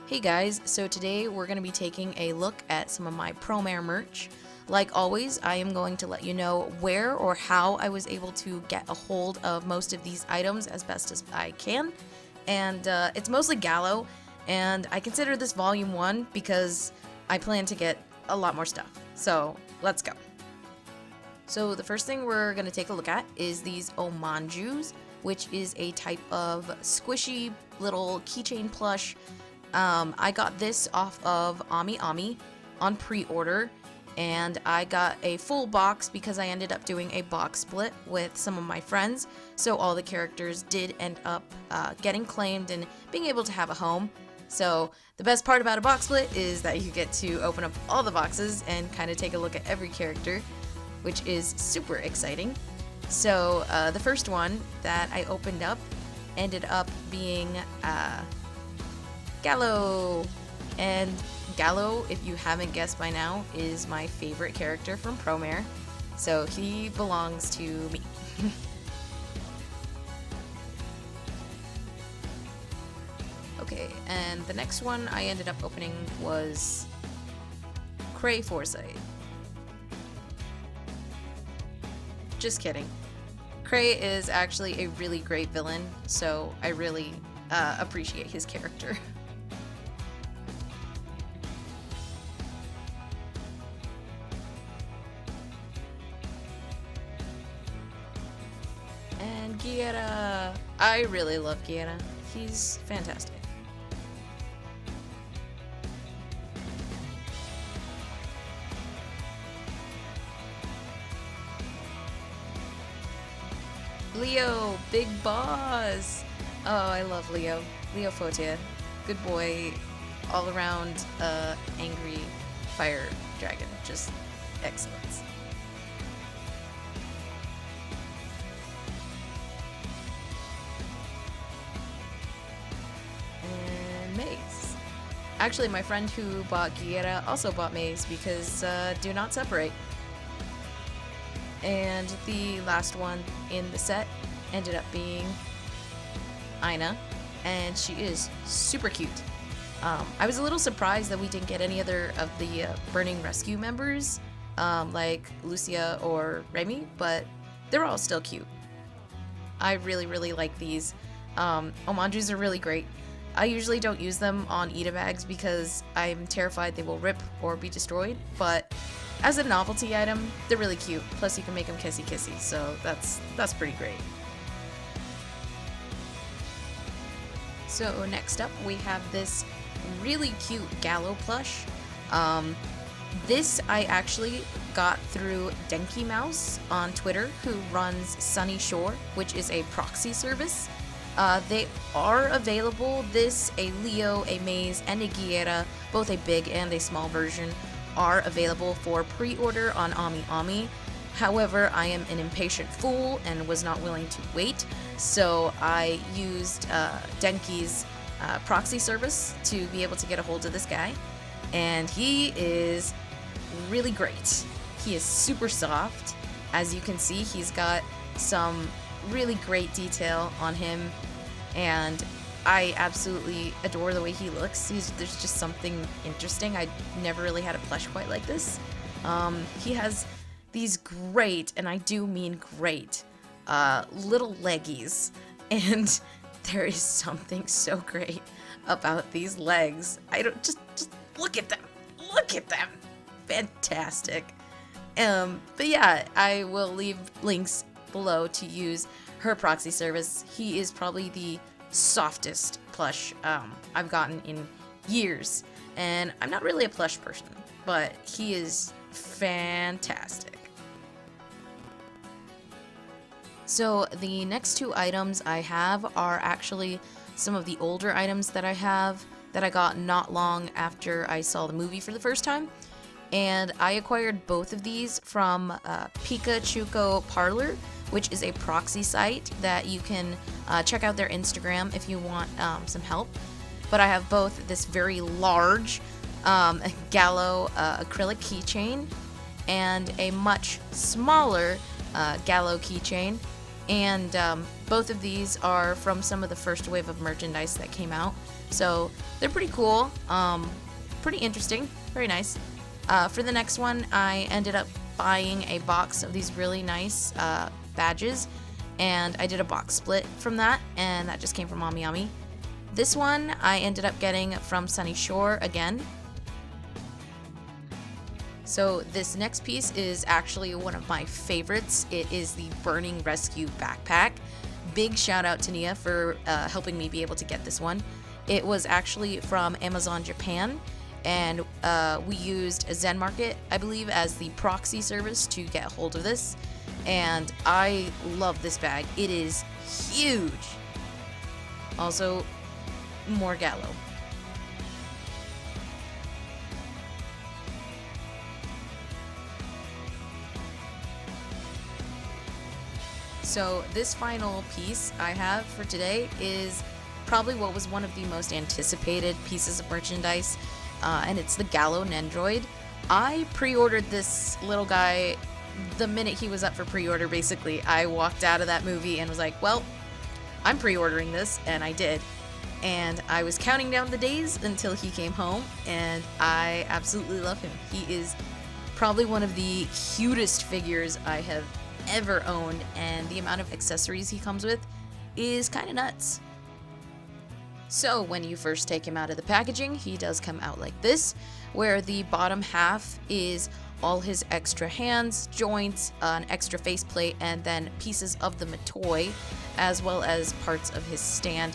Hey guys, so today we're going to be taking a look at some of my Promare merch. Like always, I am going to let you know where or how I was able to get a hold of most of these items as best as I can. And it's mostly Gallo, and I consider this volume 1 because I plan to get a lot more stuff. So let's go. So the first thing we're going to take a look at is these Omanjus, which is a type of squishy little keychain plush. I got this off of Ami on pre-order, and I got a full box because I ended up doing a box split with some of my friends, so all the characters did end up getting claimed and being able to have a home. So the best part about a box split is that you get to open up all the boxes and kind of take a look at every character, which is super exciting. So the first one that I opened up ended up being Gallo. And Gallo, if you haven't guessed by now, is my favorite character from Promare, so he belongs to me. Okay, and the next one I ended up opening was Cray Foresight. Just kidding. Cray is actually a really great villain, so I really appreciate his character. And Guerra. I really love Guerra. He's fantastic. Leo, big boss. Oh, I love Leo. Leo Fotia. Good boy. All around angry fire dragon. Just excellence. And Maze. Actually, my friend who bought Guerra also bought Maze because do not separate. And the last one in the set ended up being Ina, and she is super cute. I was a little surprised that we didn't get any other of the Burning Rescue members, like Lucia or Remy, but they're all still cute. I really like these. Omanjus are really great. I usually don't use them on Ita bags because I'm terrified they will rip or be destroyed, but as a novelty item, they're really cute. Plus, you can make them kissy, so that's pretty great. So next up, we have this really cute Gallow Plush. This I actually got through Denki Mouse on Twitter, who runs Sunny Shore, which is a proxy service. They are available. This, a Leo, a Maze, and a Guerra, both a big and a small version, are available for pre-order on Ami. However, I am an impatient fool and was not willing to wait, so I used Denki's proxy service to be able to get a hold of this guy, and he is really great. He is super soft. As you can see, he's got some really great detail on him, and I absolutely adore the way he looks. There's just something interesting. I never really had a plush quite like this. He has these great, and I do mean great, little leggies, and there is something so great about these legs. I don't just look at them. Look at them. Fantastic. But yeah, I will leave links below to use her proxy service. He is probably the softest plush I've gotten in years, and I'm not really a plush person, but he is fantastic. So the next two items I have are actually some of the older items that I have that I got not long after I saw the movie for the first time, and I acquired both of these from Pikachuco Parlor, which is a proxy site that you can check out their Instagram if you want some help. But I have both this very large Gallo acrylic keychain and a much smaller Gallo keychain. And both of these are from some of the first wave of merchandise that came out. So they're pretty cool, pretty interesting, very nice. For the next one, I ended up buying a box of these really nice badges, and I did a box split from that, and that just came from Mommy Yummy. This one I ended up getting from Sunny Shore again. So this next piece is actually one of my favorites. It is the Burning Rescue backpack. Big shout out to Nia for helping me be able to get this one. It was actually from Amazon Japan, and we used a Zen Market, I believe, as the proxy service to get a hold of this. And I love this bag. It is huge. Also, more Gallo. So this final piece I have for today is probably what was one of the most anticipated pieces of merchandise, and it's the Gallo Nendroid. I pre-ordered this little guy the minute he was up for pre-order, basically. I walked out of that movie and was like, well, I'm pre-ordering this, and I did. And I was counting down the days until he came home, and I absolutely love him. He is probably one of the cutest figures I have ever owned, and the amount of accessories he comes with is kind of nuts. So when you first take him out of the packaging, he does come out like this, where the bottom half is all his extra hands, joints, an extra faceplate, and then pieces of the toy, as well as parts of his stand.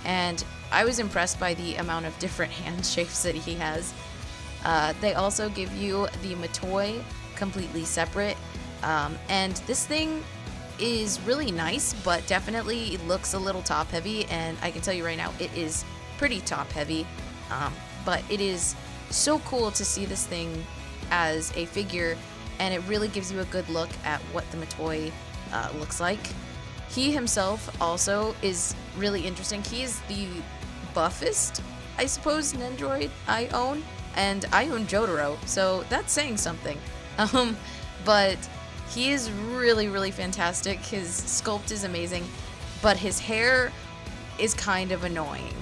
And I was impressed by the amount of different hand shapes that he has. They also give you the Matoy completely separate, and this thing is really nice, but definitely looks a little top heavy, and I can tell you right now it is pretty top heavy, but it is so cool to see this thing as a figure, and it really gives you a good look at what the Matoy looks like. He himself also is really interesting. He is the buffest, I suppose, Nendroid I own, and I own Jotaro, so that's saying something. But he is really, really fantastic. His sculpt is amazing, but his hair is kind of annoying.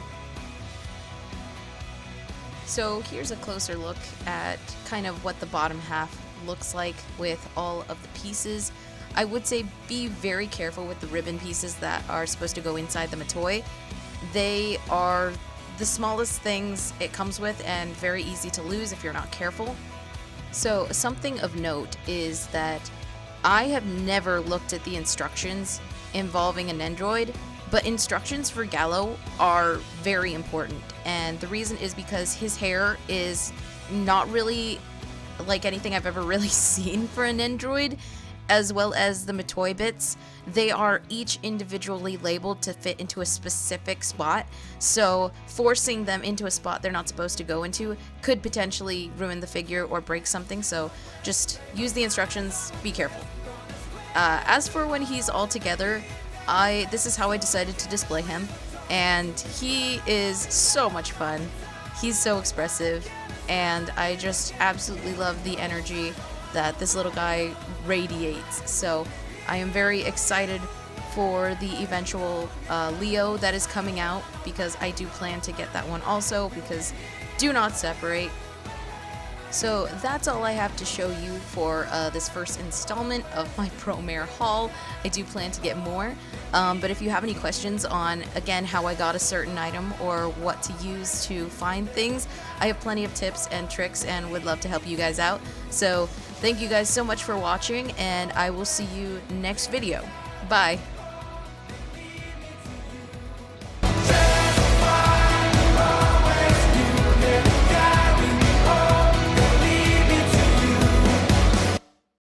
So here's a closer look at kind of what the bottom half looks like with all of the pieces. I would say be very careful with the ribbon pieces that are supposed to go inside the Matoy. They are the smallest things it comes with and very easy to lose if you're not careful. So something of note is that I have never looked at the instructions involving a Nendroid, but instructions for Gallo are very important, and the reason is because his hair is not really like anything I've ever really seen for a Nendroid, as well as the Matoy bits. They are each individually labeled to fit into a specific spot, so forcing them into a spot they're not supposed to go into could potentially ruin the figure or break something, so just use the instructions, be careful. As for when he's all together, this is how I decided to display him, and he is so much fun. He's so expressive, and I just absolutely love the energy that this little guy radiates. So I am very excited for the eventual Leo that is coming out, because I do plan to get that one also, because do not separate. So that's all I have to show you for this first installment of my Promare haul. I do plan to get more, but if you have any questions on, again, how I got a certain item or what to use to find things, I have plenty of tips and tricks and would love to help you guys out. So thank you guys so much for watching, and I will see you next video. Bye!